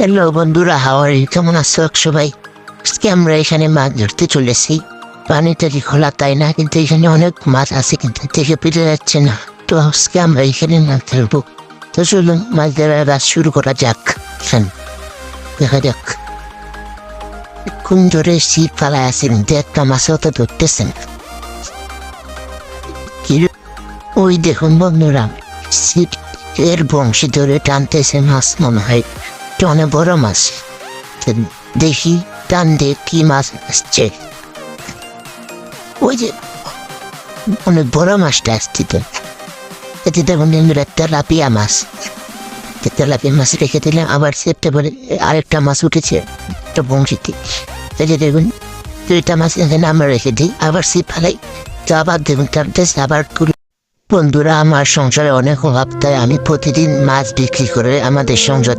Hello বন্ধুরা, হাওয়ারি কেমন আছো সবাই? আজকে আমরা এখানে মাছ ধরতে চলেছি। পানিটা খোলা তাই না, কিন্তু এখানে অনেক মাছ আছে, কিন্তু থেকে পেতে যাচ্ছে না। তো আজকে আমরা এখানে মাছ ধরবো। তো চলুন মাছ ধরার কাজ শুরু করা যাক। দেখা যাক। কোন ধরে শীত ফালায় আছে, কিন্তু একটা মাছও তো ধরতেছেন। কি রে? ওই দেখুন বন্ধুরা, শীত এর বংশী ধরে টানতেছে মাছ, মনে হয় এটা অনেক বড় মাছ। দেখি টান দিয়ে কি মাছ আসছে। ওই যে অনেক বড় মাছটা আসছে। তো এতে দেখুন তেলাপিয়া মাছ। তেলাপিয়া মাছ রেখে দিলে আবার সেপ্টেম্বরে আরেকটা মাছ উঠেছে একটা বংশীতে। এই যে দেখুন দুইটা মাছ এখানে আমরা রেখে দিই, আবার ছিপ ফেলাই। তো আবার দেখুন টানতেছে আবার। বন্ধুরা, আমার সংসারে অনেক অভাব, তাই আমি প্রতিদিন মাছ বিক্রি করে আমাদের সংসার